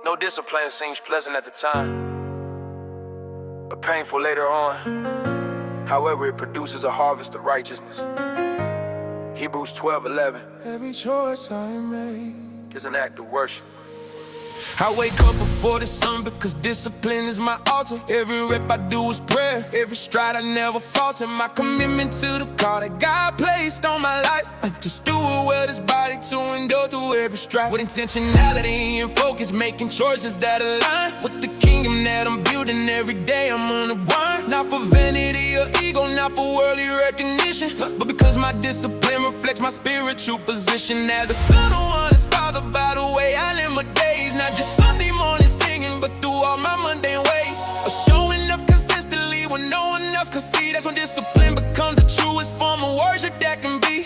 No discipline seems pleasant at the time, but painful later on. However, it produces a harvest of righteousness. Hebrews 12:11. Every choice I make is an act of worship. I wake up before the sun because discipline is my altar. Every rep I do is prayer, every stride I never falter. My commitment to the call that God placed on my life, to steward well this body, to endure through every strife. With intentionality and focus, making choices that align with the kingdom that I'm building. Every day I'm on the grind, not for vanity or ego, not for worldly recognition, but because my discipline reflects my spiritual position as a son of one is fathered by the way I live my days. Not just Sunday morning singing, but through all my mundane ways of showing up consistently when no one else can see. That's when discipline becomes the truest form of worship that can be.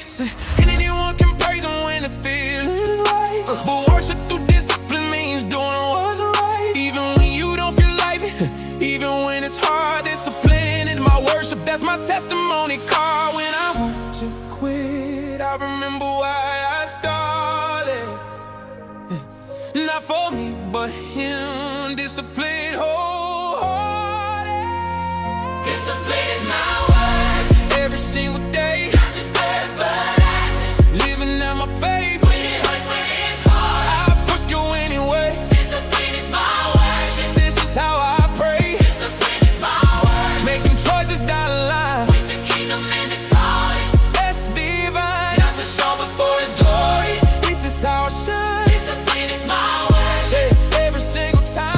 And anyone can praise him when the feeling is right, but worship through discipline means doing what's right. Even when you don't feel like it, even when it's hard, discipline is my worship. That's my testimony card. When I want to quit, I remember why I started. Not for me, but him. Discipline, wholehearted. Discipline is my worship. Every single day, Not just words, but actions. living out my faith. When it hurts, when it's hard. I push you anyway. Discipline is my worship. This is how I pray. Discipline is my worship. Making choices down the line. With the kingdom and the calling. That's divine. Not for show, but for his glory. This is how I shine. Discipline is my worship. Every single time.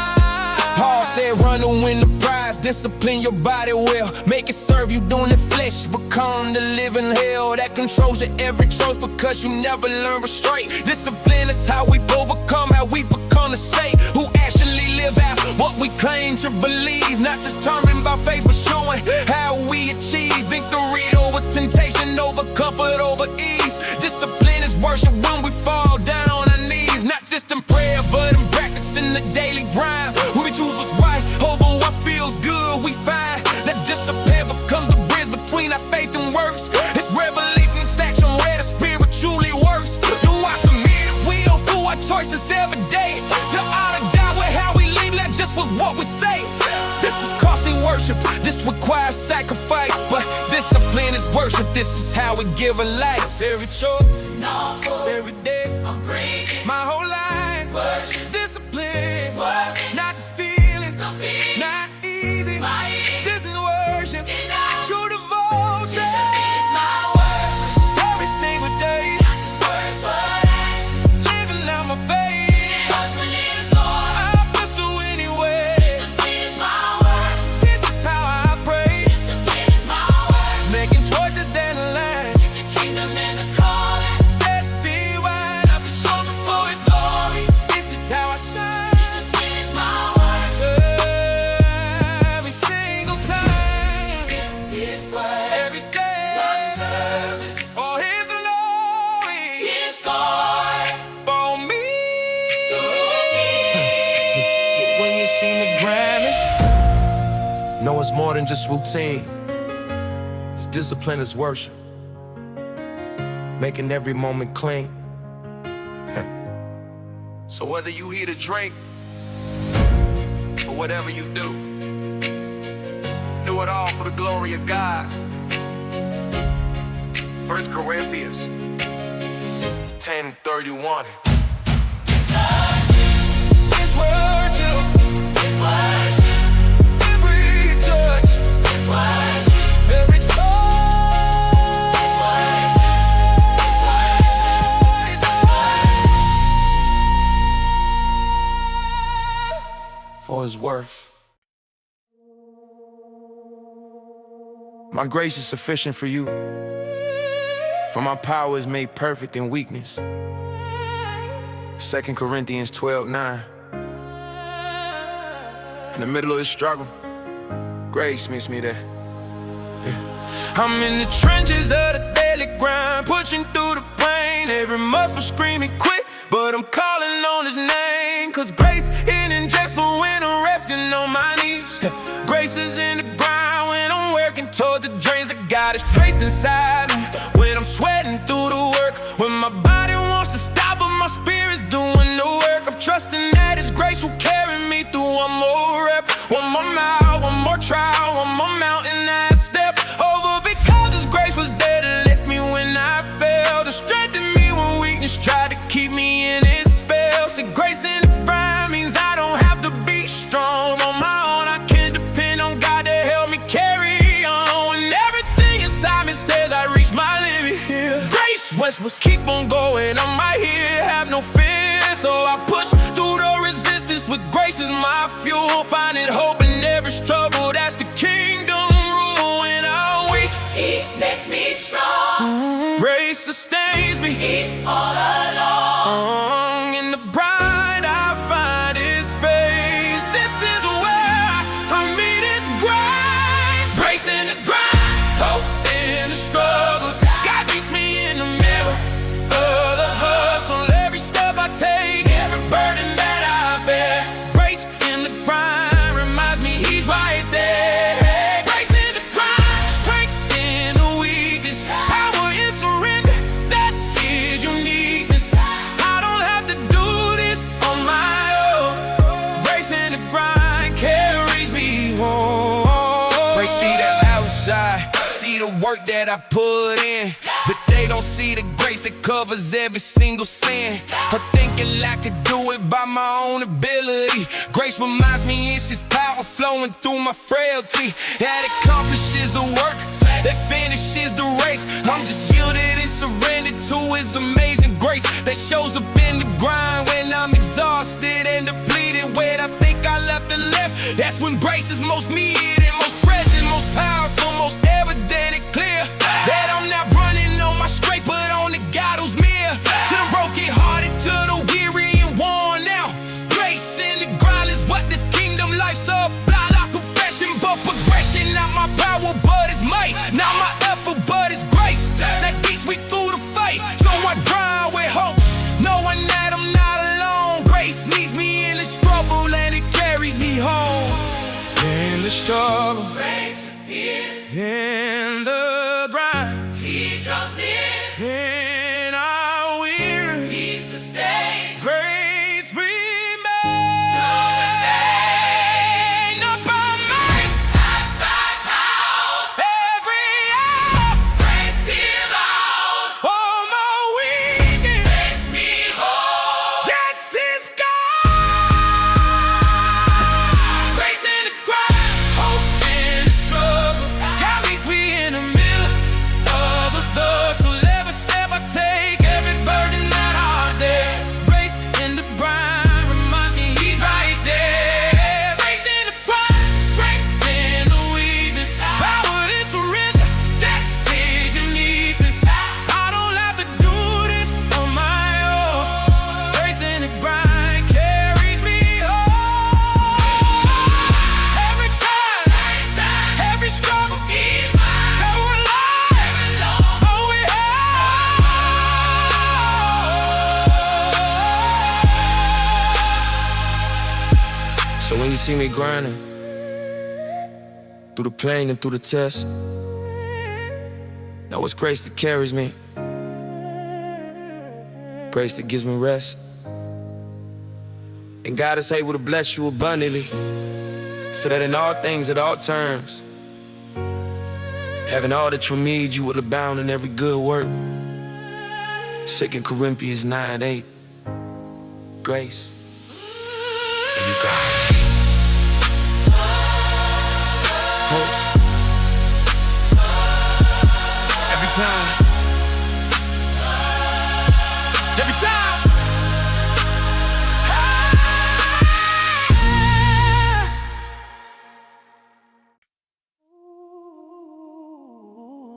Paul said, run to win the prize. Discipline your body well. Make it serve you doing the flesh. Become the living hell that controls your every choice, because you never learn restraint. Discipline is how we overcome, how we become the saint who actually live out what we claim to believe. Not just determined by faith, but showing how we achieve victory over temptation, over comfort, over ease. Discipline is worship when we fall down on our knees, not just in prayer, but in practicing the daily grind. When we choose what's right over what feels good, we find that discipline becomes the bridge between our faith and works. It's where belief meets action, where the spirit truly works. Do I submit and will through our choices every day to honor God with how we live, not just with what we say. This is costly worship, this requires sacrifice, but discipline is worship. This is how we give a life. Every choice, No fool. every day, I'm bringing my whole life. worship. Discipline, Working. not the feelings, Some beat. not easy. My ear. This is worship, And out. true devotion. Discipline is my worship. Every single day, Not just words, but actions. living out my It faith. hurts when it's hard. I push through anyway. Discipline is my worship. This is how I pray. Discipline is my worship. Making choices down the line. The kingdom and the calling. Let's be wide. Not for show, but for his glory. This is how I shine. Discipline is my worship. Every single time, His word. every day, Your service. for His glory, His glory. for me. When you see me grinding, know it's more than just routine. It's discipline, it's worship, making every moment clean. So whether you eat or drink, or whatever you do it all for the glory of God. 1 Corinthians 10:31. It's It's worship, It's worship. every touch, It's worship. every It's touch. worship. It's worship. For His worth. My grace is sufficient for you, for my power is made perfect in weakness. 2 Corinthians 12:9. In the middle of the struggle, grace meets me there. I'm in the trenches of the daily grind, pushing through the pain. Every muscle screaming quit, but I'm calling on His name. Cause grace isn't just for when I'm resting on my knees. Grace is in the grind when I'm working towards the dreams that God has placed inside me. When I'm sweating through the work, when my body wants to stop, but my spirit's doing the work of trusting that His grace will keep me in His spell. See, grace in the grind means I don't have to be strong on my own. I can depend on God to help me carry on. When everything inside me says I reach my limit, yeah. Grace must keep on going. I'm right here, have no fear. So I push through the resistance with grace as my fuel. Finding hope in every struggle, that's the kingdom rule. When I'm weak, He makes me strong. grace sustains me. He all along. In the bride I find His face. This is where I meet His grace. Grace in the grind, hope in the struggle. God meets me in the mirror of the hustle. Every step I take, every burden that I bear. Grace in the grind reminds me He's right there. Grace in the grind, strength in the weakness, power in surrender, that's His uniqueness. I don't have to do this on my own. Grace in the grind carries me home. Grace see that outside, see the work that I put in, but they don't see the grace that covers every single sin. I'm thinking I could do it by my own ability. Grace reminds me it's His power flowing through my frailty that accomplishes the work, that finishes the race. I'm just yielded and surrendered to His amazing grace that shows up in the grind when I'm exhausted and depleted. When I think I left and left, that's when grace is most needed and most present, most powerful, most evident and clear. That I'm not running on my straight, but on the God who's near. To the broken hearted, to the weary and worn out. Grace in the grind is what this kingdom life's about. Not confession, but progression. Not my power, but His might. Not my effort, but His grace that keeps me through the fight. So I grind with hope, knowing that I'm not alone. Grace meets me in the struggle and it carries me home. In the struggle, Grace here, in the grind, He draws near. when I'm weary, He sustains. grace remains. Not by might, Not by power. every hour, Grace heals. all my weakness, Makes me whole. that's His God. Grace in the grind, hope in the struggle. God meets me in the middle of the hustle. Every step I take, every burden that I dare. Grace in the grind remind me He's right there. Grace in the grind, strength in the weakness, power in surrender, that's His uniqueness. I don't have to do this on my own. Grace in the grind carries me home. Every time, every struggle, He's mine. every lie, all we have. So when you see me grinding, through the pain and through the test, know it's grace that carries me, grace that gives me rest. And God is able to bless you abundantly, so that in all things, at all terms, having all that you need, you will abound in every good work. 2 Corinthians 9:8. Grace. And you got it. Hope. Every time. Every time.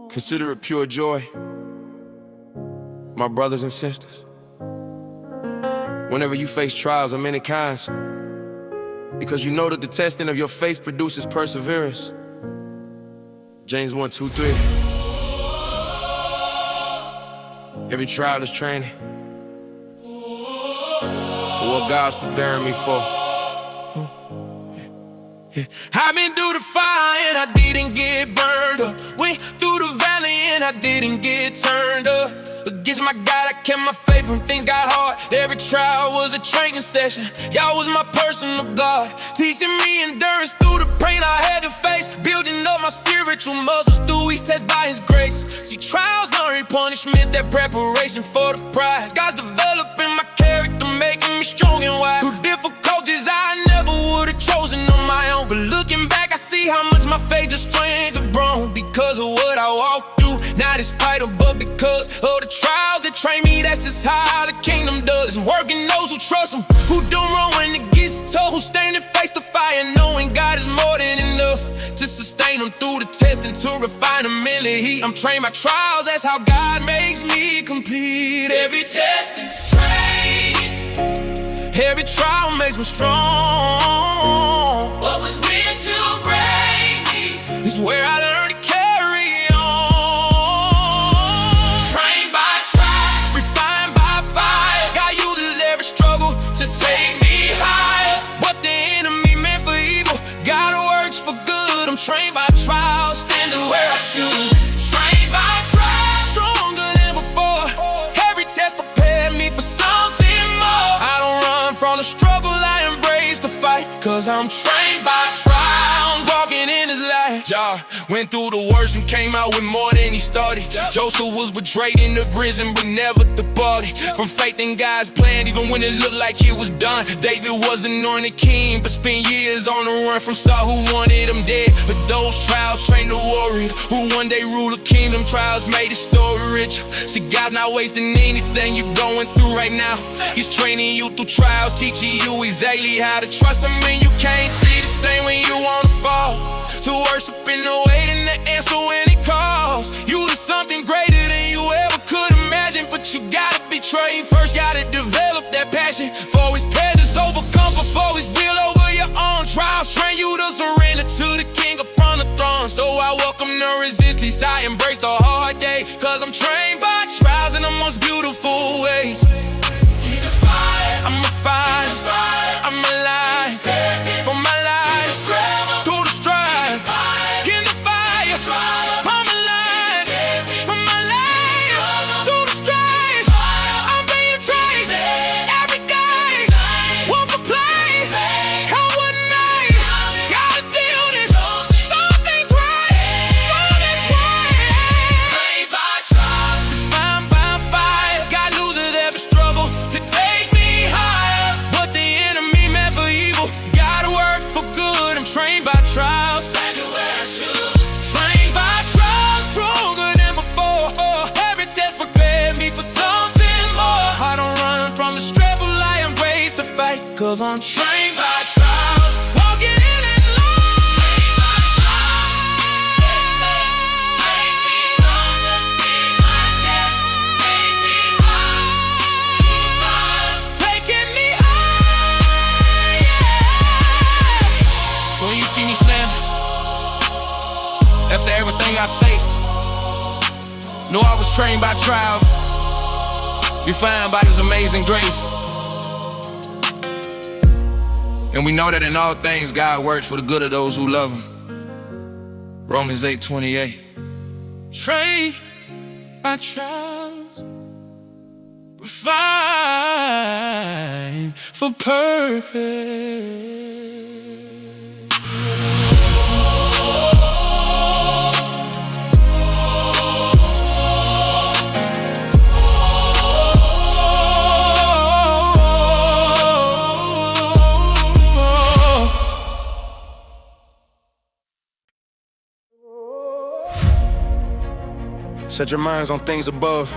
Consider it pure joy, my brothers and sisters, whenever you face trials of many kinds, because you know that the testing of your faith produces perseverance. James 1:2-3. Every trial is training for what God's preparing me for. I've been through the fire and I didn't get burned up. Went through the valley and I didn't get turned up. Against my God, I kept my faith when things got hard. Every trial was a training session. Y'all was my personal God, teaching me endurance through the pain I had to face, building up my spiritual muscles through each test by His grace. See, trials aren't punishment, they're preparation for the prize. God's developing title, but because of the trials that train me, that's just how the kingdom does. And working those who trust him, who do wrong when it gets tough, who standing face to fire, knowing God is more than enough to sustain them through the test and to refine them in the heat. I'm trained by trials, that's how God makes me complete. Every test is training. Every trial makes me strong. What was meant to break me It's where I learn to carry on. trained by trials, Refined by fire, God uses every struggle to take me higher. What the enemy meant for evil, God works for good. I'm trained by trials, standing where I should. trained by trials. Stronger than before. Every test prepared me for something more. I don't run from the struggle, I embrace the fight, cause I'm trained by trials, walking in his light. Jah went through the worst and came out with more than he started. Joseph was betrayed in the prison but never departed from faith in God's plan, even when it looked like he was done. David was anointed king but spent years on the run from Saul, who wanted him dead. But those trials trained the warrior who one day rule a kingdom. Trials made his story rich. See, God's not wasting anything you're going through right now. He's training you through trials, teaching you exactly how to trust him when you can't see the thing, when you wanna fall, to worship in the wait and the answer when it calls you to something greater than you ever could imagine. But you gotta be trained first, gotta develop that passion for his presence, overcome before his will over your own trials. Train you to surrender to the king upon the throne. So I welcome the resistance, I embrace the hard day, cause I'm trained by trials in the most beautiful ways. Keep the fire, I'm refined, fire, I'm alive for my life, through the strife, in the fire. I'm alive for my life, through the strife. I'm being trained every day, won't complain. How wouldn't I? God's building something great for this way. trained by trials, I'm by fire, God loses every struggle to take me higher. What the enemy meant for evil, God worked for good. I'm trained by trials, standing where I should. trained by trials, stronger than before. Every test prepared me for something more. I don't run from the struggle, I embrace the fight, cause I'm trained by trials, walking in it Trained by trials. Make me stronger, beat my chest, make me high. Keep fire, taking me high, yeah. So when you see me standing, after everything I faced, know I was trained by trials, refined by his amazing grace. And we know that in all things God works for the good of those who love him. Romans 8:28. Trained by trials, refined for purpose. Set your minds on things above,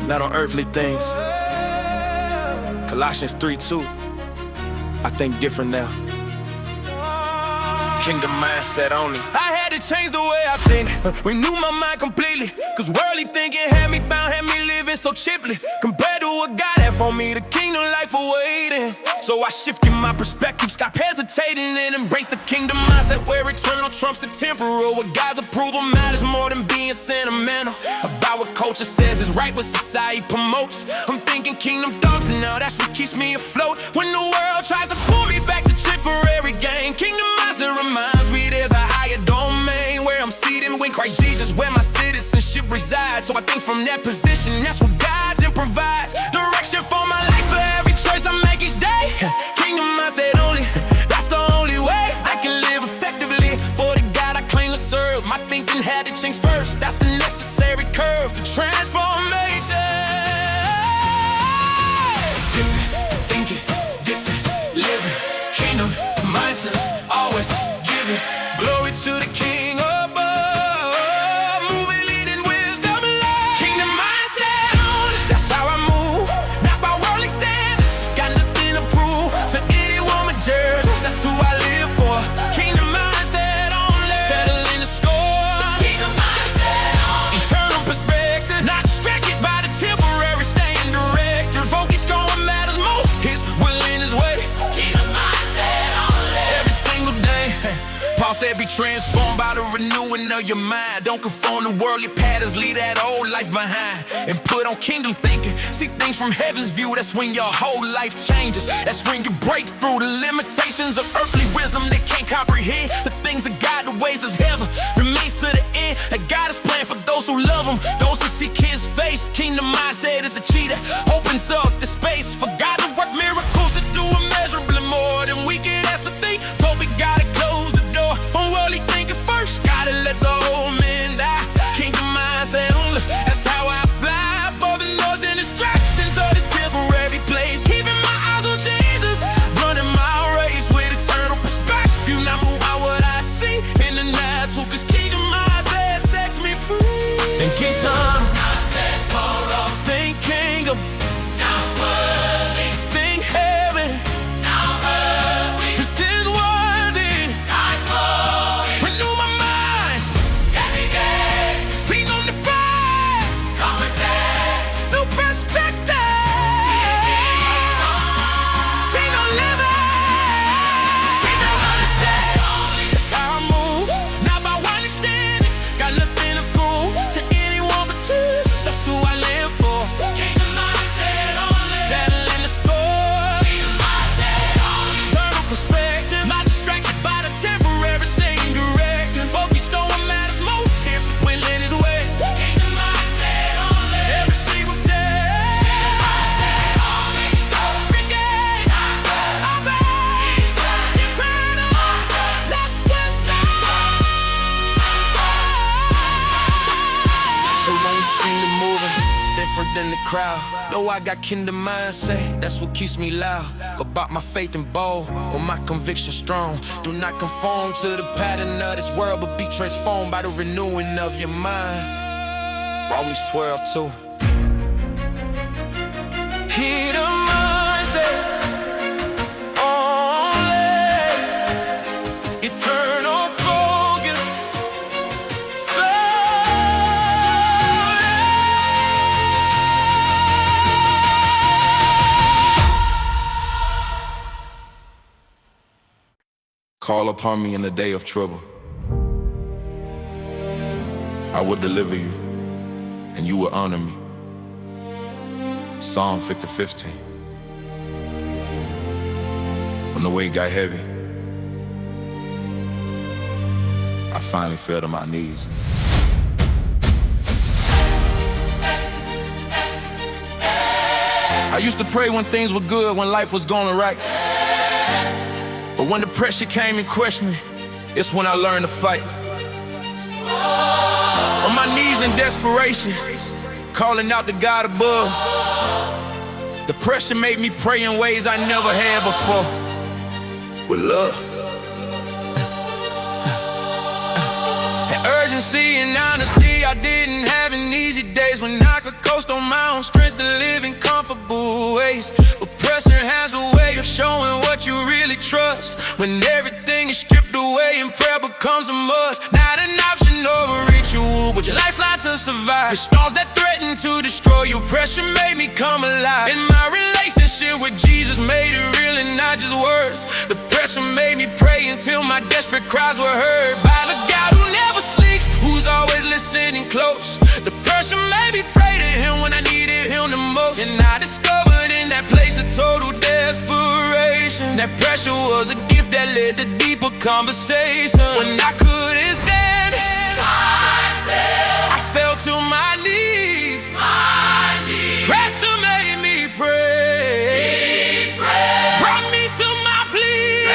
not on earthly things. Colossians 3:2. I think different now. Kingdom mindset only. I had to change the way I think, renew my mind completely. Cause worldly thinking had me bound, had me living so cheaply. Compared to what God had for me, the kingdom life awaiting. So I shifted my perspective, stop hesitating, and embrace the kingdom mindset where eternal trumps the temporal. What God's approval matters more than being sentimental about what culture says is right, what society promotes. I'm thinking kingdom thoughts, and now that's what keeps me afloat. When the world tries to pull me back to temporary gain, kingdom mindset reminds me there's a higher domain where I'm seated with Christ Jesus, where my citizenship resides. So I think from that position, that's what guides and provides direction for my life, for every choice I make each day. Kingdom mindset only, that's the only way I can live effectively for the God I claim to serve. My thinking had to change first, that's the necessary curve to transformation. Different thinking, different living, kingdom mindset, always giving glory to the King above, moving, leading with let be transformed by the renewing of your mind. Don't conform to worldly patterns, leave that old life behind and put on kingdom thinking. See things from heaven's view, that's when your whole life changes. That's when you break through the limitations of earthly wisdom that can't comprehend the things of God, the ways of heaven remains to the end. That God is planned for those who love Him, those who seek His face. Kingdom mindset is the key that opens up the space for God to work miracles, to do immeasurably more than we can ask to think. But we gotta close the door on worldly thinking first. Gotta let the old man die. Kingdom mindset only, that's how I fly above the noise and distractions of this temporary place. Keeping my eyes on Jesus, running my race with eternal perspective. Not move by what I see in the natural, cause kingdom mindset sets me free. And keep time. Think kingdom, Now worthy, think heaven. now earthly, This is worthy. God's glory, Renew my mind. every day, Clean on the fire. coming back, New perspective. Clean on living. kingdom mindset only, That's how I move. Not by one standards. Got nothing to prove to anyone but Jesus. That's who I live for. kingdom mindset only, Settle in the sport. kingdom mindset only, Eternal perspective. Not distracted by the temporary, staying directed. Focused on what matters most. Here's when it is way. kingdom mindset only, Every single day. mindset only, Every day. I'll be eternal. That's wisdom. So when you see me moving, different than the crowd. Know I got kingdom mindset, that's what keeps me loud. About my faith and bold, or my conviction strong. Do not conform to the pattern of this world, but be transformed by the renewing of your mind. Romans 12:2. Hear the mindset only, eternal focus. Call upon me in the day of trouble. I will deliver you, and you will honor me. Psalm 50:15. When the weight got heavy, I finally fell to my knees. I used to pray when things were good, when life was going right. But when the pressure came and crushed me, it's when I learned to fight. On my knees in desperation, calling out to God above. The pressure made me pray in ways I never had before. With love and urgency and honesty, I didn't have an easy days when I could coast on my own strength to live in comfortable ways. But pressure has a way of showing what you really trust. When everything is stripped away and prayer becomes a must. Not an option or a ritual, but your lifeline to survive. The storms that threaten to destroy you, pressure made me come alive. And my relationship with Jesus made it real and not just words. The pressure made me pray until my desperate cries were heard by the God who never sleeps, who's always listening close. The pressure made me pray to Him when I needed Him the most. And I discovered in that place of total desperation, that pressure was a gift that led to deeper conversation. When I couldn't stand it, I fell to my knees. Pressure made me pray. Brought me to my pleas.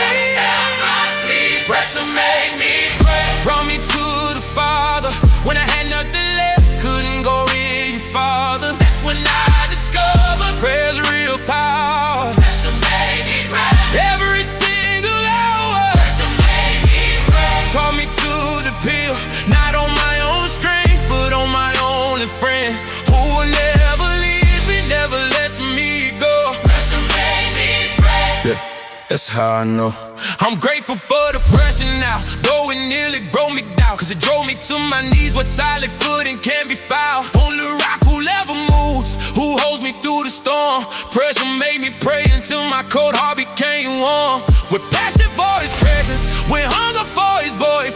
Pressure made me pray. Brought me to the Father when I had nothing left. Couldn't go any farther. That's when I discovered prayer's real power. pressure made me pray, Every single hour. pressure made me pray, Taught me to depend not on my own strength, but on my only friend who will never leave me, never lets me go. pressure made me pray, Yeah, that's how I know. I'm grateful for the pressure now, though it nearly broke me down. Cause it drove me to my knees with solid footing can't be found. On the rock who never moves, who holds me through the storm. Pressure made me pray until my cold heart became warm. With passion for His presence, with hunger for His voice.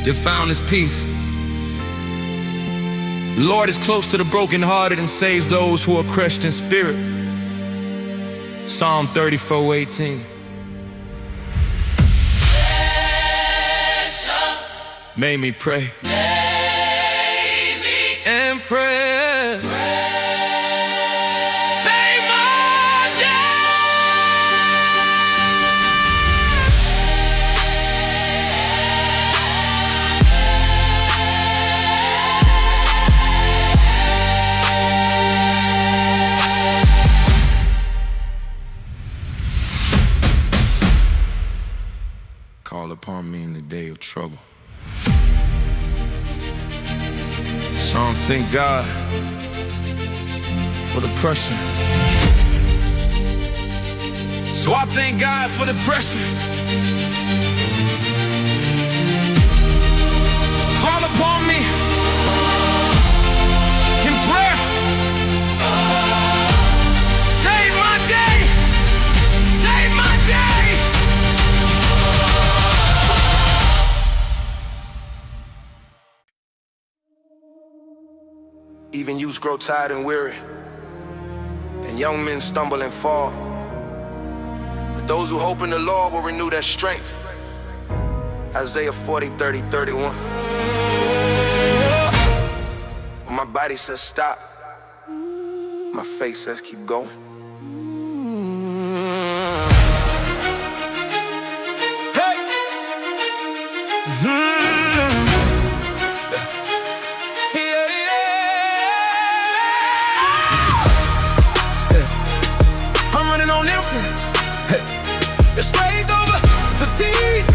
you found his peace. The Lord is close to the brokenhearted and saves those who are crushed in spirit. Psalm 34:18. Made me pray and pray. Save my day. Call upon me in the day of trouble. Some thank God for the pressure. So I thank God for the pressure. Call upon me in prayer. Save my day. Save my day. Even youths grow tired and weary, and young men stumble and fall. But those who hope in the Lord will renew their strength. Isaiah 40:30-31. When my body says stop, my faith says keep going. Hey! Straight over fatigue.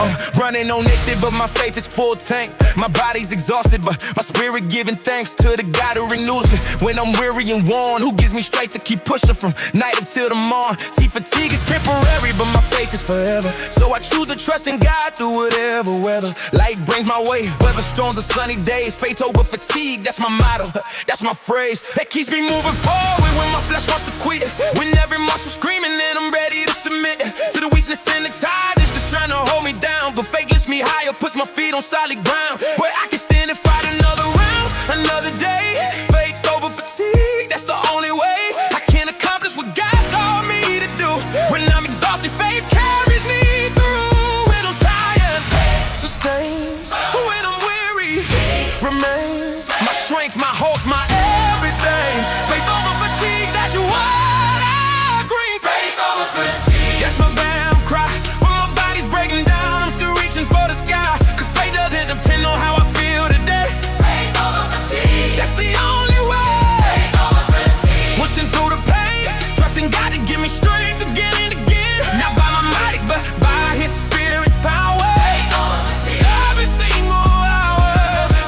I'm running on empty, but my faith is full tank. My body's exhausted, but my spirit giving thanks to the God who renews me. When I'm weary and worn, who gives me strength to keep pushing from night until the morn. See, fatigue is temporary, but my faith is forever. So I choose to trust in God through whatever weather. Light brings my way, whether storms or sunny days. Faith over fatigue, that's my motto, that's my phrase. That keeps me moving forward when my flesh wants to quit. When every muscle screaming and I'm ready to submit to the weakness and the tiredness that's trying to hold me down. But faith lifts me higher, puts my feet on solid ground, where I can stand and fight another round, another day. Faith over fatigue, that's the only way I can accomplish what God's called me to do. When I'm exhausted, faith carries me through. When I'm tired, faith sustains. When I'm weary, remains my strength, my hope, my everything. Faith over fatigue, that's what I agree. Faith over fatigue. That's my battle cry. When my body's breaking down, I'm still reaching for the sky. Cause faith doesn't depend on how I feel today. Faith over fatigue. That's the only way. Faith over fatigue. Pushing through the pain, trusting God to give me strength again and again. Not by my might, but by His Spirit's power. Faith over fatigue. Every single hour.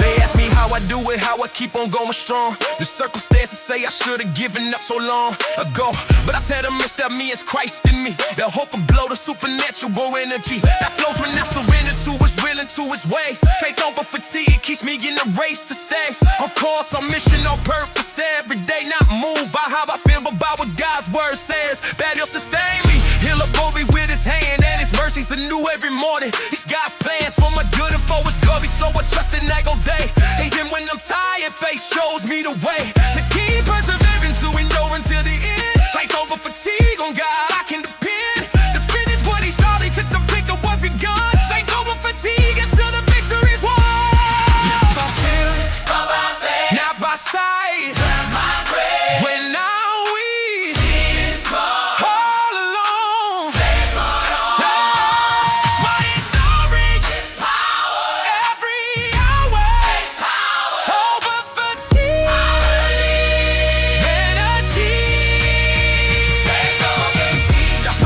They ask me how I do it, how I keep on going strong. The circumstances say I should've given up so long ago, but I tell them it's that me, it's Christ in me. The hope will blow the supernatural energy that flows when I surrender to His will and to His way. Faith over fatigue keeps me in the race to stay on course, on mission, on purpose every day. Not moved by how I feel, but by what God's word says. That He'll sustain me, He'll uphold me with His hand, and His mercies are new every morning. He's got plans for my good and for His glory, so I trust in that go day. Even when I'm tired, faith shows me the way to keep persevering, to endure until the end. Faith over fatigue, on God I can depend. To finish what He started, to complete the work begun. Faith over fatigue until the victory's won. Not by feeling, But by faith, not by sight. my grace. When I'm weak, Is more. all alone, Faith brought on. my endurance Power. every hour. Power. Over fatigue, energy. Faith over fatigue. That's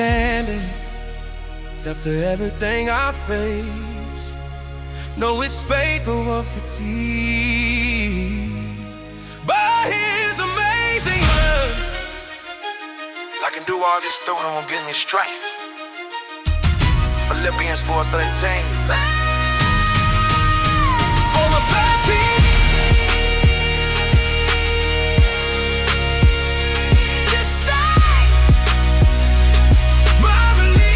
standing after everything I face. No, it's faith over fatigue. By His amazing works, I can do all this through Him who gives me strength. Philippians 4:13. over 13. This time, my relief.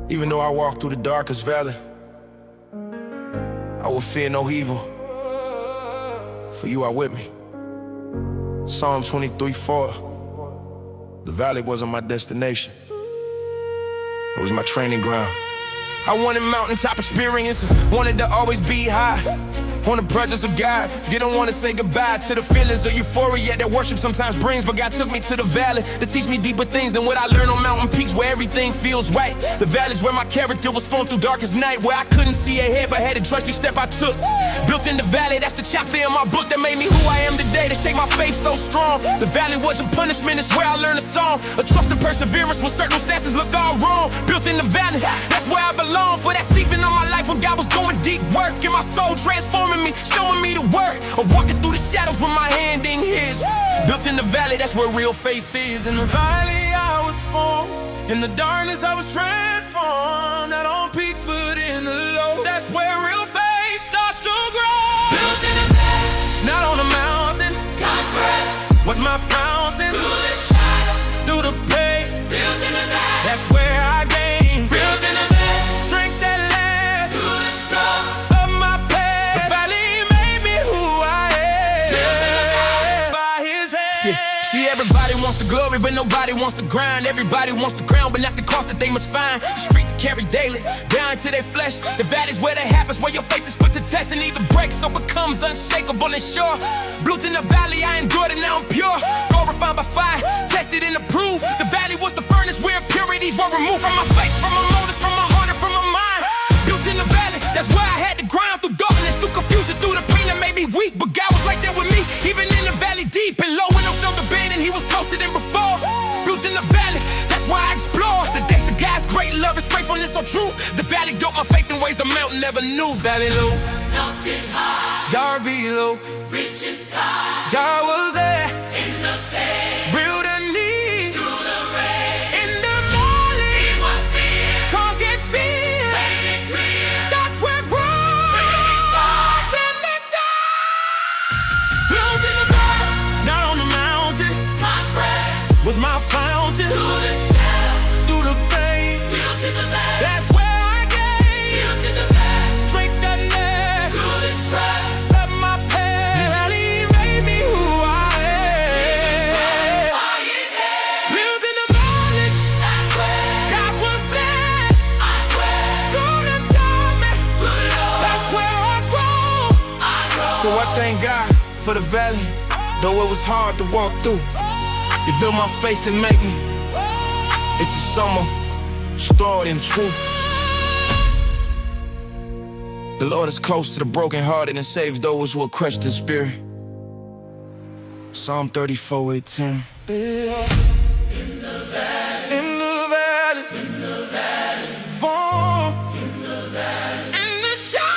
Even though I walk through the darkest valley, I will fear no evil, for you are with me. Psalm 23:4. The valley wasn't my destination, it was my training ground. I wanted mountaintop experiences, wanted to always be high on the presence of God. Didn't want to say goodbye to the feelings of euphoria that worship sometimes brings. But God took me to the valley to teach me deeper things than what I learned on mountain peaks, where everything feels right. The valley's where my character was formed through darkest night, where I couldn't see ahead but had to trust each step I took. Built in the valley, that's the chapter in my book that made me who I am today, to shake my faith so strong. The valley wasn't punishment, it's where I learned a song, a trust and perseverance when circumstances looked all wrong. Built in the valley, that's where I belong. For that season of my life when God was doing deep work in my soul, transforming me, showing me the work of walking through the shadows with my hand in His. Built in the valley, that's where real faith is. In the valley I was formed, in the darkness I was transformed. Not on peaks but in the low, that's where real faith starts to grow. Built in the valley, Not on a mountain, God's presence. was my fountain. Through the shadow, Through the pain, built in the valley, that's where I gained built in the valley. strength that lasts Through the struggles, of my past. The valley made me who I am by His hand. See, everybody wants the glory, but nobody wants the grind. Everybody wants the crown, but not the cost that they must find. The street to carry daily, down to their flesh. The valley's where that happens, where your faith is put to test and either breaks so becomes unshakable and sure. Built in the valley, I endured and now I'm pure. Gold refined by fire, tested and approved. The valley was the furnace where impurities were removed from my faith, from my motives, from my heart, and from my mind. Built in the valley, that's where I had to grind through darkness, through confusion, through the pain that made me weak. But God was right there with me, even in the valley deep and low. When I felt abandoned, He was closer than before. Built in the valley, that's why I explore the days of God's great love and faithfulness so true. The valley built my faith in ways the mountain never knew. Valley low, Mountain high, dark below, reaching sky. God was there, In the pain, real the need. through the rain, In the valley, He was near. can't get fear. Made it clear, That's where growth really starts. and it dies. Built in the valley, Not on the mountain, God's presence. was my fountain. Through the shadow, Through the pain, built in the valley, that's where I gained built in the valley. strength that lasts Through the struggles, of my past. Valley made me who I am. by His hand, Built in the valley, that's where God was there. I swear. Through the darkness, Good Lord, that's where I grow. I grow. So I thank God for the valley, though it was hard to walk through. You built my faith and make me into someone stored in truth. The Lord is close to the brokenhearted and saves those who are crushed in spirit. Psalm 34:18. In the valley, fall in the shadow.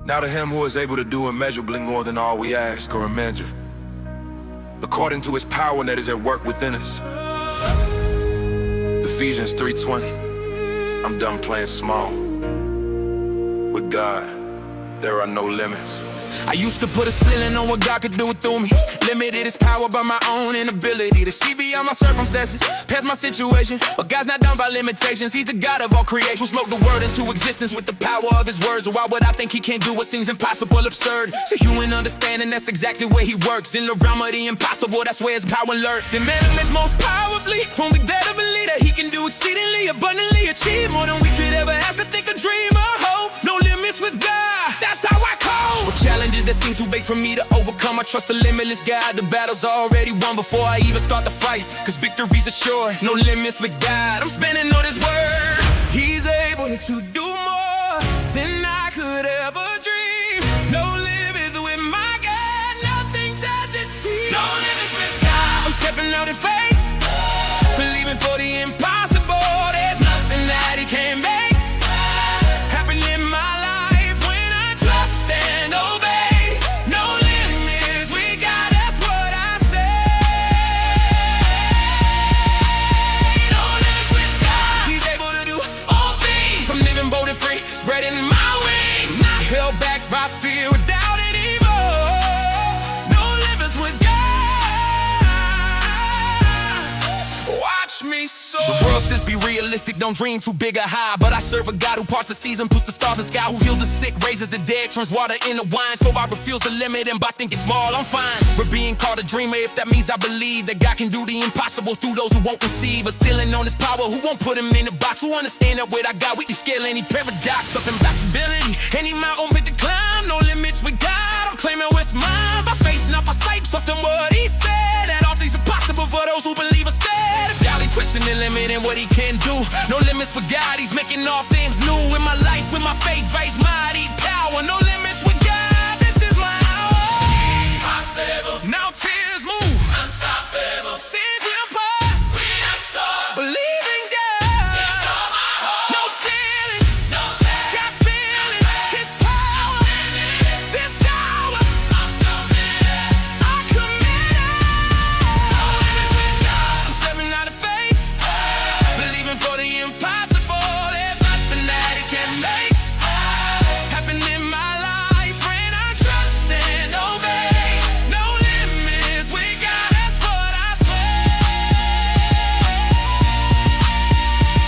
Now to Him who is able to do immeasurably more than all we ask or imagine, according to His power that is at work within us. Ephesians 3:20. I'm done playing small. With God, there are no limits. I used to put a ceiling on what God could do through me. Limited his power by my own inability to see beyond my circumstances, past my situation. But God's not done by limitations. He's the God of all creation, who spoke the word into existence with the power of his words. So why would I think he can't do what seems impossible, absurd? To human understanding, that's exactly where he works. In the realm of the impossible, that's where his power lurks. And manifests most powerfully. Only that I believe that he can do exceedingly, abundantly, achieve more than we could ever ask, to think, or dream, or hope. No limits with God, that's how I call. With challenges that seem too big for me to overcome, I trust the limitless God. The battle's already won before I even start the fight, cause victory's assured. No limits with God. I'm spending on his word. He's able to do more than I could ever dream. No limits with my God. Nothing's as it seems. No limits with God. I'm stepping out in faith, believing for the impossible. There's nothing that he can't make happen in my life when I trust and obey. No limits with God, that's what I say. No limits with God. He's able to do all things. I'm living bold and free, spreading my wings, not held back by fear, without an evil. No limits with God. Watch me soar. The world says be realistic, don't dream too big or high, but I serve a God who parts the seas and puts the stars in the sky, who heals the sick, raises the dead, turns water into wine. So I refuse to limit him by thinking small, I'm fine. We're being called a dreamer, if that means I believe that God can do the impossible through those who won't receive. A ceiling on his power, who won't put him in a box, who understand that what I got, we can scale any paradox. Something possibility, any mountain fit to climb. No limits with God, I'm claiming what's mine. By faith, not by sight, trusting what he said, that all things are possible for those who believe instead. Doubt he questioning, limiting what he can do. No limits with God, he's making all things new. In my life, with my faith, raise mighty power. No limits with God, this is my hour. Impossible. Now tears move, Unstoppable. sins will part. We are soared. Believe in God, All my hope. no ceiling. No faith. God's feeling his power. This hour, I'm committed. I commit. No limits with God. I'm stepping out of faith, believing for the impossible. There's nothing that he can make happen in my life when I trust and obey. No limits with God, that's what I say.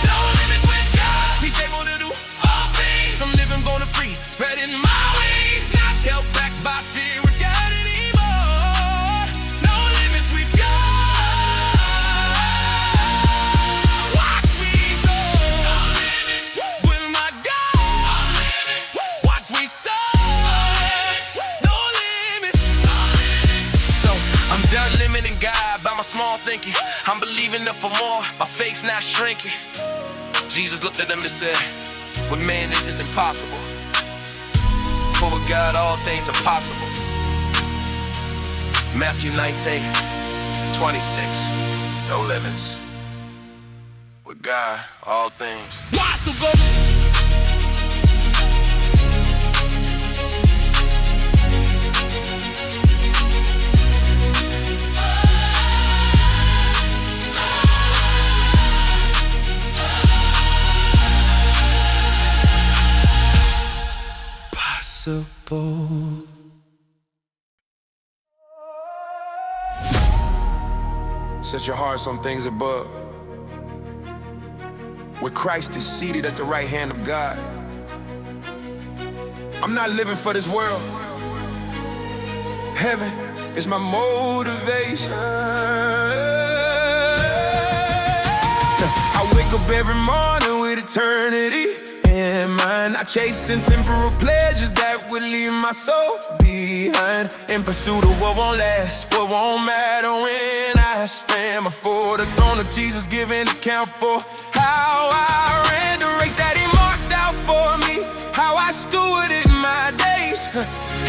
No limits with God. He's able to do All things. from living born and free, spreading my wings, not held back by fear, without anymore. No limits with God. Watch me soar with my God. Watch me soar. No limits. So I'm done limiting God by my small thinking. I'm believing up for more. My faith's not shrinking. Jesus looked at them and said, with man this is impossible, but with God all things are possible. Matthew 19:26. No limits. With God, all things possible. Possible. Set your hearts on things above, where Christ is seated at the right hand of God. I'm not living for this world. Heaven is my motivation. I wake up every morning with eternity in mind, not chasing temporal pleasures that would leave my soul behind, in pursuit of what won't last, what won't matter when I stand before the throne of Jesus, giving account for how I ran the race that he marked out for me, how I stewarded my days.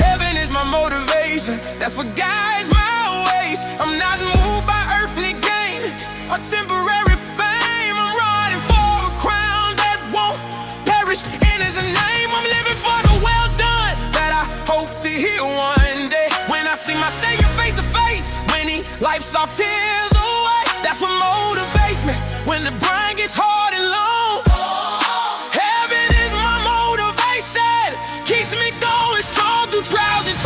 Heaven is my motivation, that's what guides my ways. I'm not moved by earthly gain or temporary fame. I'm running for a crown that won't perish in his name. I'm living for the well done that I hope to hear one day, when I see my Savior face to face, when he wipes all tears away. That's what motivates me when the grind gets hard and long. Heaven is my motivation, keeps me going strong through trials and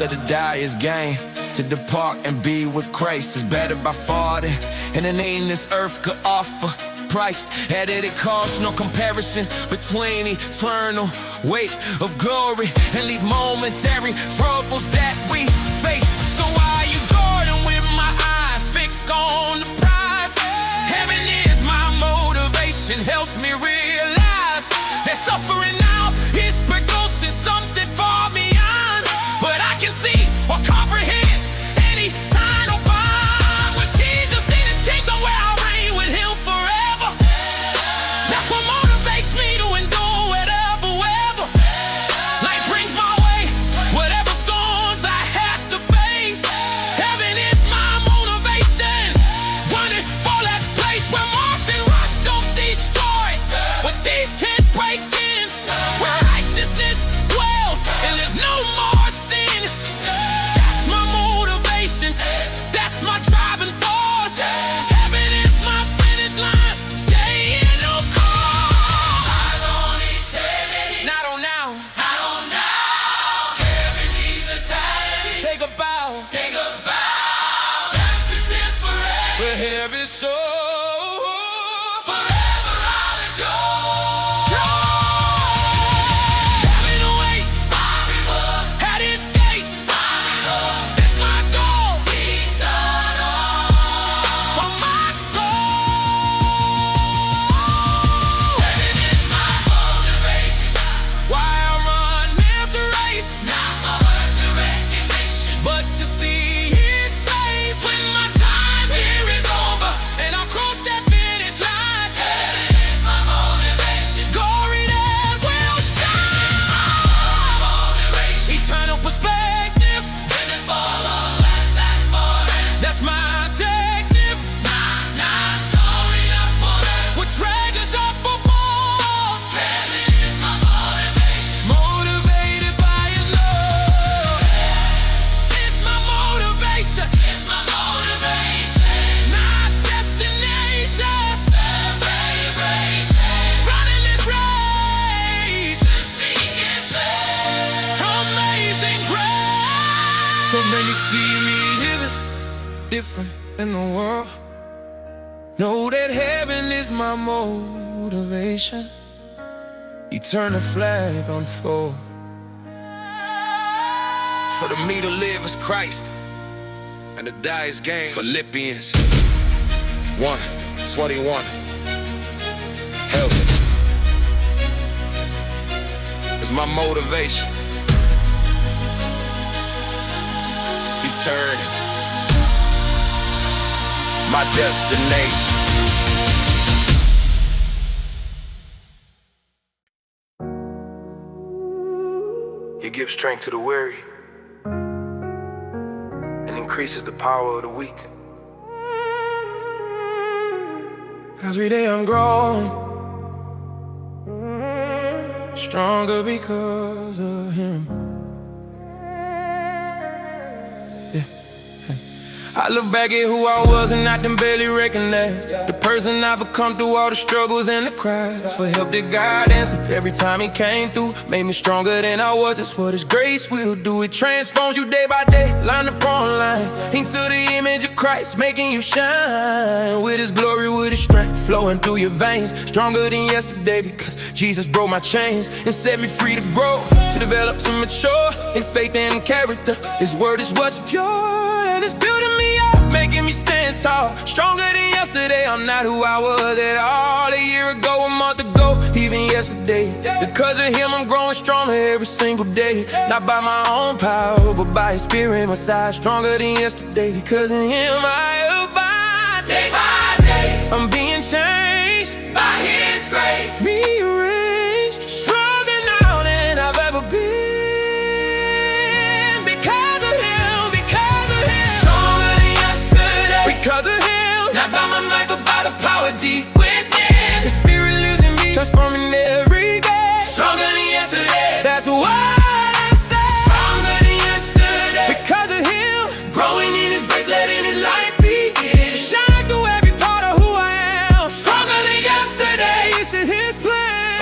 that to die is gain. To depart and be with Christ is better by far than anything this earth could offer. Price at it costs no comparison between eternal weight of glory and these momentary troubles that we face. So why you guarding with my eyes fixed on the prize? Heaven is my motivation, helps me realize that suffering now is producing something far beyond what I can see or comprehend. Any time no bond with Jesus in his kingdom where I reign with him forever. That's what motivates me to endure whatever weather life brings my way, whatever storms I have to face. Heaven is my motivation, running for that place where moth and rust don't destroy, but these can't break in, where righteousness dwells and there's no more sin. That's my motivation, that's my driving force. Heaven is my finish line, stay in the course. Eyes on eternity, Not on now, not on now. Heaven needs the time. take a bow, Take a bow, practice it forever. where heaven so Forever I'll adore. heaven awaits My reward, at his gates. my reward. It's my goal Eternal. for my soul. Heaven is my motivation, Why I run this race, not my work or recognition. but to see his face when my time here is over and I'll cross that finish line. Heaven is my motivation, Glory that will shine. motivation. Eternal perspective, When it follow that last forever. that's my objective. Not storing up on earth. With treasures up above, Heaven is my motivation. motivated by his love. It's my motivation, It's my motivation. not destination. Celebration. Running this race, Seek His face. amazing grace. So many see me living different than the world. Know that heaven is my motivation. Eternal flag unfold. For the me to live is Christ, and to die is gain. Philippians 1:21. Heaven is my motivation. Eternity, my destination. He gives strength to the weary and increases the power of the weak. Every day I'm growing stronger because of him. I look back at who I was and I can barely recognize the person I've become through all the struggles and the cries. For help that God answered every time he came through, made me stronger than I was. That's what his grace will do. It transforms you day by day, line upon line, into the image of Christ, making you shine with his glory, with his strength flowing through your veins, stronger than yesterday because Jesus broke my chains and set me free to grow, to develop, to mature in faith and character. His word is what's pure and it's building me up, making me stand tall, stronger than yesterday. I'm not who I was at all a year ago, a month ago, even yesterday. Because of him I'm growing stronger every single day, not by my own power but by his spirit, my side stronger than yesterday. Because of him I abide Day by day, I'm being changed, by His grace. rearranged, stronger now than I've ever been. Because of him, because of him, Stronger than yesterday. because of him. Not by my might, but by the power deep within. The spirit lives in me, transforming every day. Stronger than yesterday. That's why I say, Stronger than yesterday. because of him, Growing in His grace, letting His light begin. to shine through every part of who I am. Stronger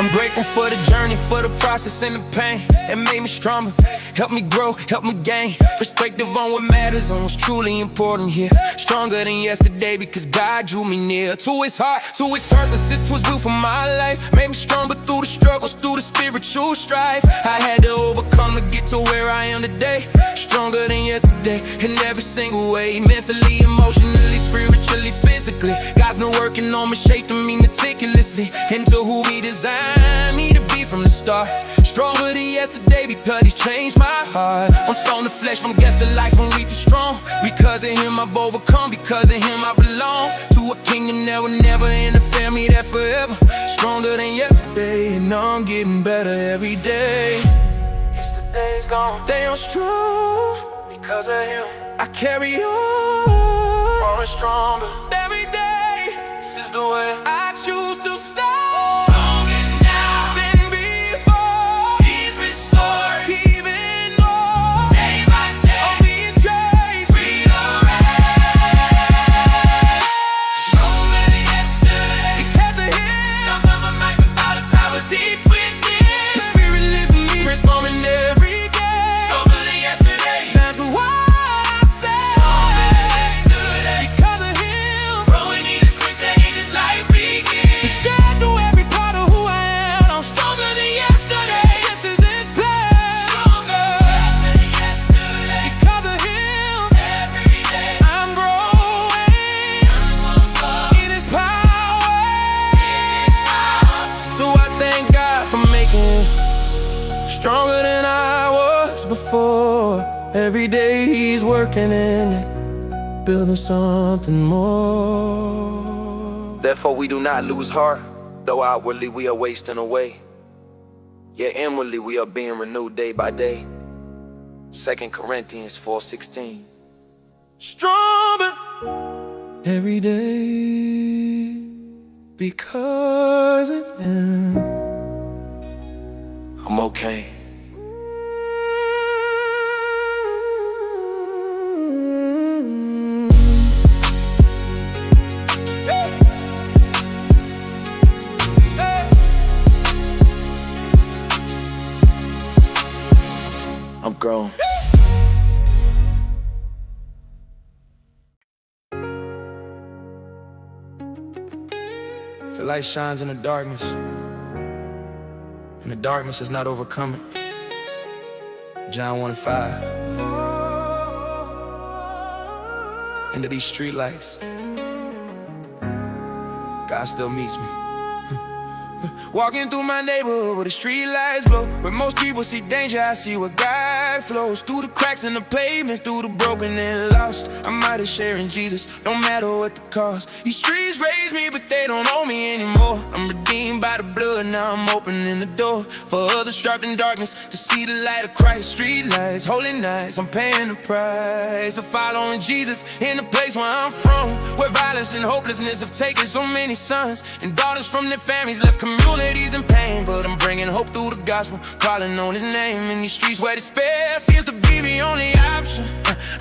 I'm grateful for the journey, for the process and the pain. It made me stronger, helped me grow, helped me gain perspective on what matters, on what's truly important here. Stronger than yesterday because God drew me near to His heart, to His purposes, to His will for my life. Made me stronger through the struggles, through the spiritual strife. I had to overcome to get to where I am today. Stronger than yesterday in every single way. Mentally, emotionally, spiritually, physically. God's been working on me, shaping me meticulously into who He designed me to be from the start. Stronger than yesterday because He's changed my heart. I'm stone to flesh, from death to life, from weak to strong. Because of Him I've overcome, because of Him I belong to a kingdom that will never end, a family that forever. Stronger than yesterday, and I'm getting better every day. Yesterday's gone, they are strong. Because of Him I carry on, growing stronger every day. This is the way I choose to stay. Stronger now Than before, He's restored. even more. Day by day I'm being chased. rearranged. Stronger than yesterday. Because of Him, Some of them might about the power deep the within. Spirit lives in me, transforming every day. Stronger than yesterday. That's why I say, Stronger than yesterday. because of Him, Growing in His grace that in His life He begins. shine through every part of who I am. I'm Stronger than yesterday. This is His plan. Stronger than yesterday. Because of Him, Every day I'm growing I'm on fire. in His power. His power. So I thank God for making me stronger than I was before. Every day He's working in it, building something more. Therefore we do not lose heart, though outwardly we are wasting away. Yet inwardly we are being renewed day by day. 2 Corinthians 4:16. Stronger every day because of Him. I'm okay. I'm grown. The light shines in the darkness, and the darkness is not overcoming. John 1:5. Into these street lights, God still meets me. Walking through my neighborhood where the street lights glow, where most people see danger, I see where God flows. Through the cracks in the pavement, through the broken and lost, I'm out here sharing Jesus, no matter what the cost. These streets raised me, but they don't own me anymore. I'm redeemed by the blood, now I'm opening the door for others trapped in darkness to see the light of Christ. Street lights, holy nights, I'm paying the price of following Jesus in the place where I'm from, where violence and hopelessness have taken so many sons and daughters from their families, left communities in pain. But I'm bringing hope through the gospel, calling on His name in these streets where despair seems to be the only option.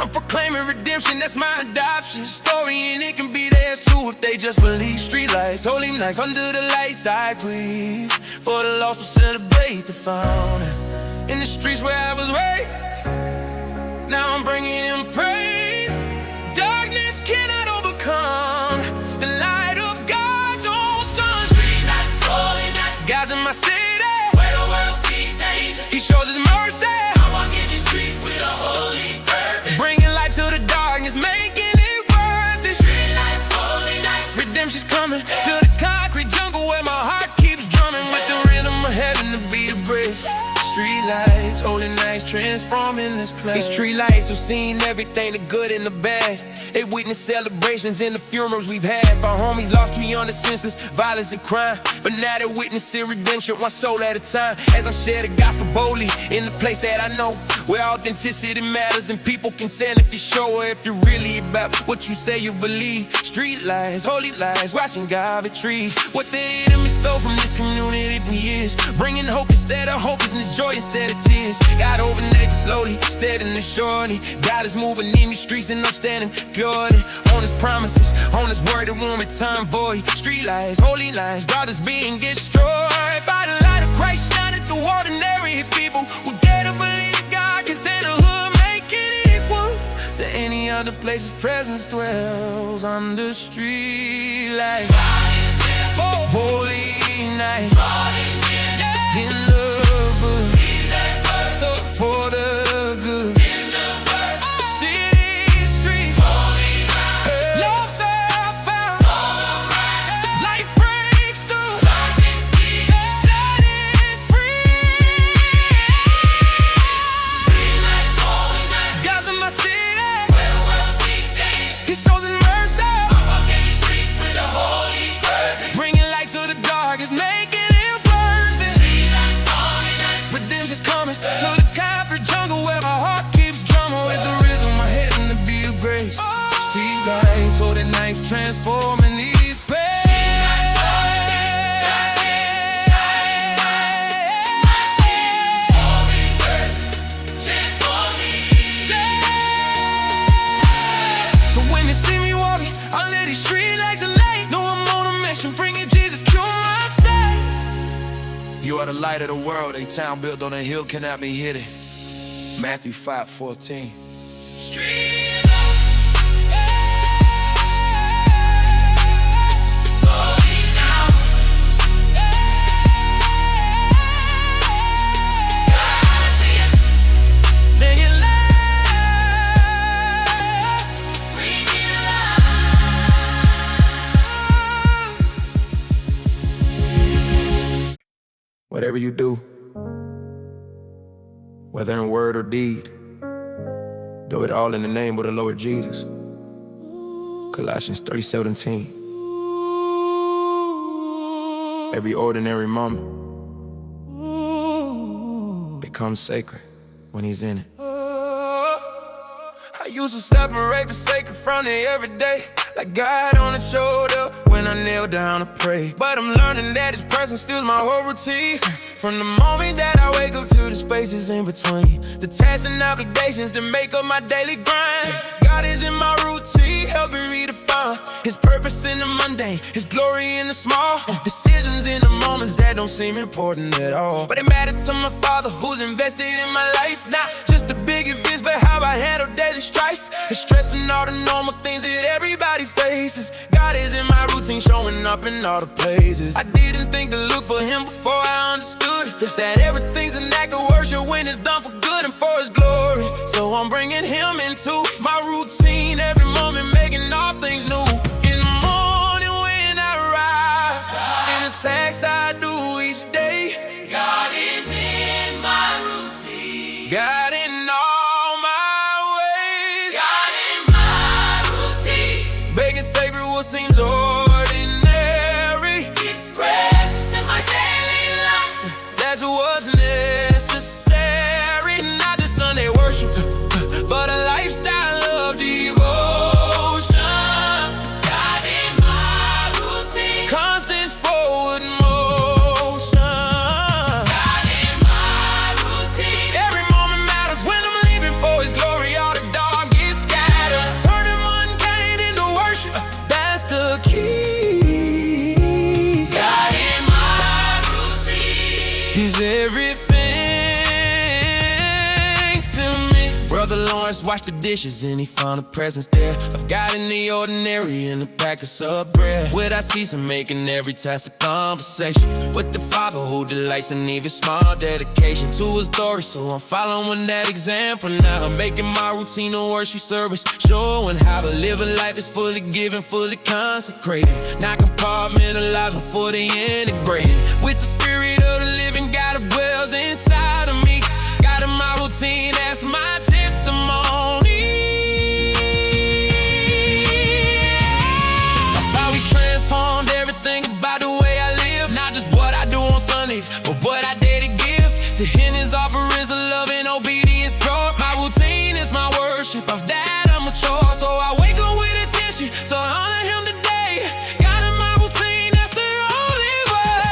I'm proclaiming redemption, that's my adoption story, and it can be theirs too if they just believe. Streetlights, holy nights, under the lights I breathe, for the lost will celebrate the found. In the streets where I was raised, now I'm bringing Him praise. Darkness cannot overcome the light of God's own Son. Streetlights, holy nights, God's in my city, where the world sees danger. He shows His mercy, I walk in these streets with a holy purpose. bringing light to the darkness, making it worth it. Streetlights, holy nights, Redemption's coming to the concrete jungle where my heart keeps drumming with the rhythm of heaven to be the bridge. Street lights, holy nights, transforming this place. These street lights have seen everything, the good and the bad. They witnessed celebrations in the funerals we've had for homies lost too young to senseless violence and crime. But now they're witnessing redemption, one soul at a time. As I share the gospel boldly in the place that I know, where authenticity matters and people can tell if you show or if you're really about what you say you believe. Street lights, holy lights, watching God retrieve what the enemy stole from this community for years, bringing hope instead of hopelessness, joy instead of tears. God overnight slowly, steady and surely. God is moving in these streets and I'm standing purely on His promises, on His word that won't return void. Street lights, holy lights, daughters being destroyed right by the light of Christ shining through ordinary people who dare to believe God can send a hood, make it equal to any other place His presence dwells under street light. Holy night, in the hood, for the good. City street, lost and found, light breaks through, setting free. God's in my city, He shows His mercy, bringing light to the darkest, making it worth it. Redemption's coming to the concrete jungle where my heart keeps drumming with the rhythm of my head in the beat of grace. Street lights for the nights transforming these paths. So when you see me walking, I'll let these street lights light. Know I'm on a mission, bringing Jesus, cure my sight. You are the light of the world. A town built on a hill cannot be hidden. Matthew 5:14. Street lights, going out. Gotta see it. Then you love, bring me love. Whatever you do, whether in word or deed, do it all in the name of the Lord Jesus. Colossians 3:17. Every ordinary moment becomes sacred when He's in it. I used to separate the sacred from the everyday, like God on the shoulder when I kneel down to pray. But I'm learning that His presence fills my whole routine, from the moment that I wake up to the spaces in between, the tasks and obligations that make up my daily grind. God is in my routine, help me redefine His purpose in the mundane, His glory in the small, decisions in the moments that don't seem important at all. But it mattered to my Father who's invested in my life, not just the big events, but how I handle daily strife and stress and all the normal things that everybody faces. God is in my routine, showing up in all the places. I didn't think to look for Him before I understood that everything's an act of worship when it's done for good and for His glory. So I'm bringing Him into my routine every moment, making all things new. In the morning when I rise, in the tasks I do each day, God is in my routine. God in all my ways. God in my routine. Making sacred what seems ordinary. His presence in my daily life, that's what's necessary. Not just Sunday worship, but a lifestyle of devotion. God in my routine. Constant forward motion. God in my routine. Every moment matters when I'm leaving for His glory. All the dark gets scattered, turning mundane into worship. That's the key. God in my routine. He's everything to me. Brother Lawrence washed the dishes and he found a presence there of God in the ordinary and a pack of sub bread. Without ceasing, making every task a conversation with the Father who delights in even small dedication to His glory. So I'm following that example now. I'm making my routine a worship service, showing how to live a life that's fully given, fully consecrated, not compartmentalized, but fully integrated with the Spirit of the living God who dwells inside of me. God in my routine, that's my testimony. I've always transformed everything about the way I live, not just what I do on Sundays, but what I dare to give to Him. His offerings of love and obedience pure. My routine is my worship, of that I'm sure. So I wake up with attention, so I honor Him today. God in my routine, that's the only way.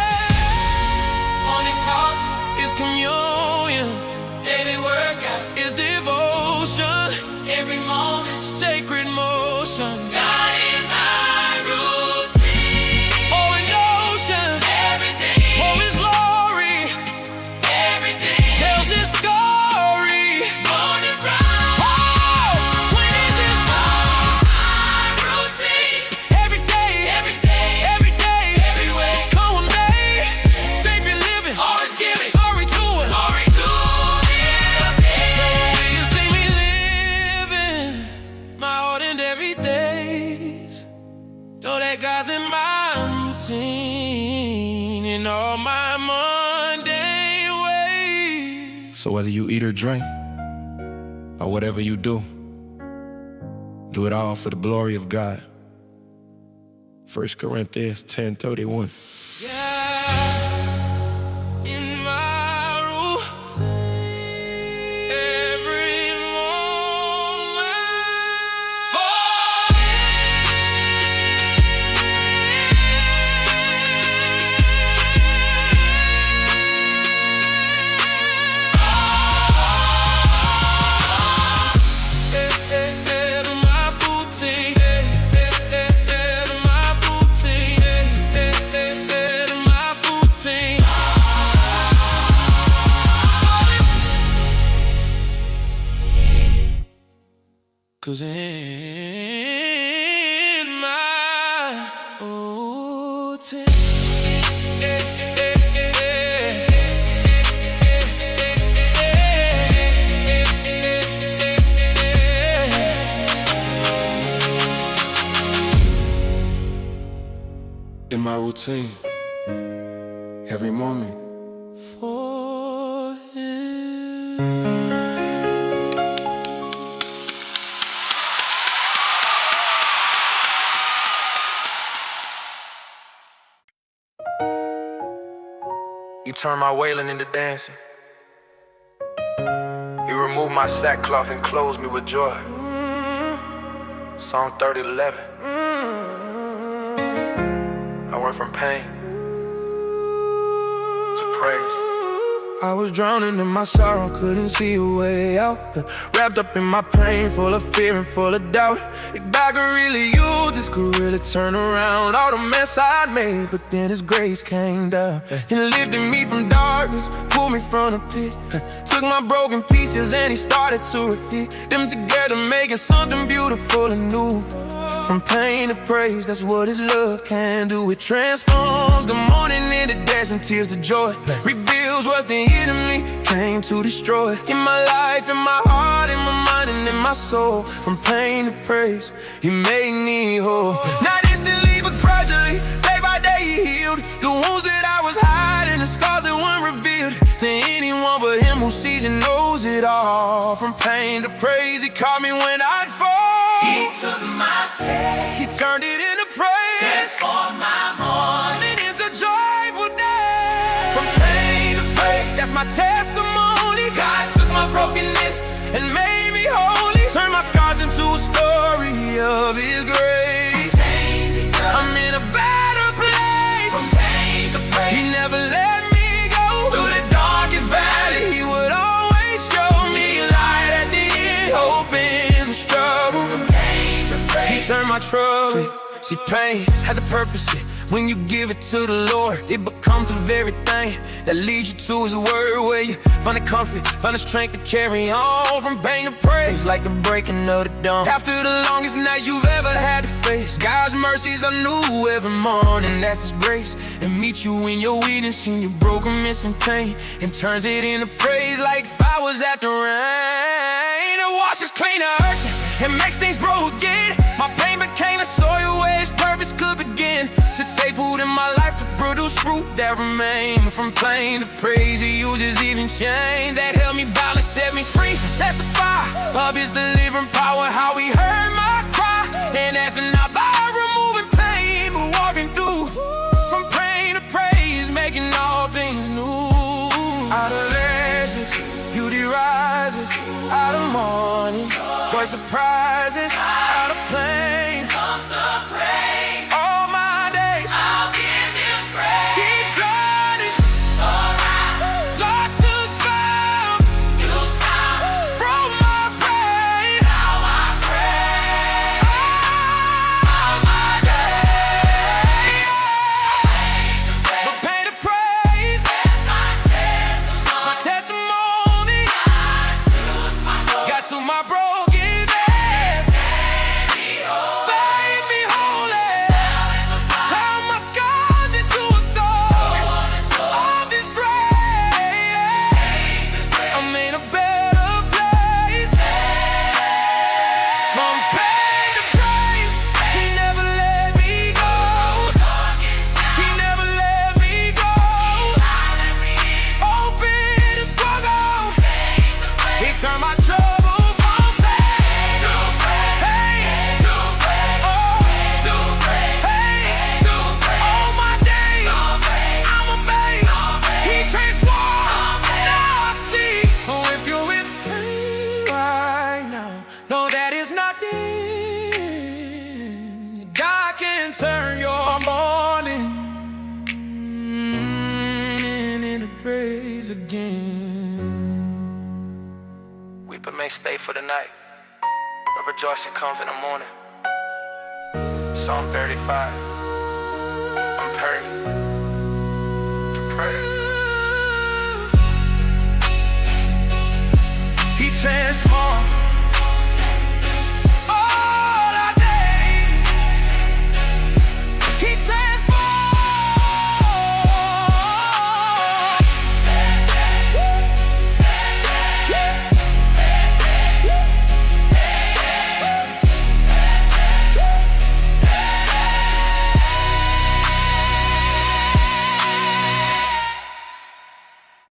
Morning coffee is communion, daily workout is devotion, every moment sacred motion. God in my routine, for an ocean, every day, for His glory. So whether you eat or drink, or whatever you do it all for the glory of God. 1 Corinthians 10:31. In my routine, every moment Cause in my routine, in my routine, every moment for him. You turn my wailing into dancing. You remove my sackcloth and clothe me with joy. Psalm 30:11. I went from pain to praise. I was drowning in my sorrow, couldn't see a way out. Wrapped up in my pain, full of fear and full of doubt. If I could really use this, could really turn around all the mess I'd made. But then His grace came down and lifted me from darkness, pulled me from the pit. Took my broken pieces and He started to refit them together, making something beautiful and new. From pain to praise, that's what His love can do. It transforms the mourning into dancing tears to joy. Reveals what's the enemy came to destroy. In my life, in my heart, in my mind, and in my soul. From pain to praise, He made me whole. Not instantly, but gradually, day by day He healed the wounds that I was hiding, the scars that weren't revealed to anyone but Him who sees and knows it all. From pain to praise, He caught me when I'd fall. He took my pain, He turned it into praise, transformed my morning into joyful day. From pain to praise, that's my testimony. God took my brokenness and made me holy. Turned my scars into a story of His grace. I'm in a better place. From pain to praise, He never let me go. through the darkest valley, He would always show me light at the end, hope in the struggle. from pain to He praise. turned my trouble. See, pain has a purpose. When you give it to the Lord, it becomes the very thing that leads you to His word, where you find the comfort, find the strength to carry on. From pain to praise, like the breaking of the dawn. After the longest night you've ever had to face, God's mercies are new every morning. That's His grace, and meets you in your weakness, in your broken, missing pain, and turns it into praise like flowers after rain. It washes clean the earth and makes things grow again. My pain became the soil where His purpose could begin. To take root in my life, to produce fruit that remain. From pain to praise, He uses even chains that held me bound and set me free. Testify of His delivering power, how He heard my cry, and that's not by removing pain, but walking through. From pain to praise, making all things new. Out of ashes, beauty rises. Out of mourning, joy surprises. Out of pain Comes the praise, all my days. I'll give Him praise. He turned it, Alright, lost was found you sound, from my pain. now I praise. All my days, pain to praise, But pain to praise, that's my testimony. my testimony. God took my Got to my brokenness, set me whole. Turn my trouble from pain to praise. Hey, to praise. Oh, to praise. Hey, to praise. All my days, I'm amazed. He transformed. Now I see. So if you're in pain right now, know that it's not the end. God can turn your mourning into praise again. Weeping may stay for the night, but rejoicing comes in the morning. Psalm 35. I'm praying.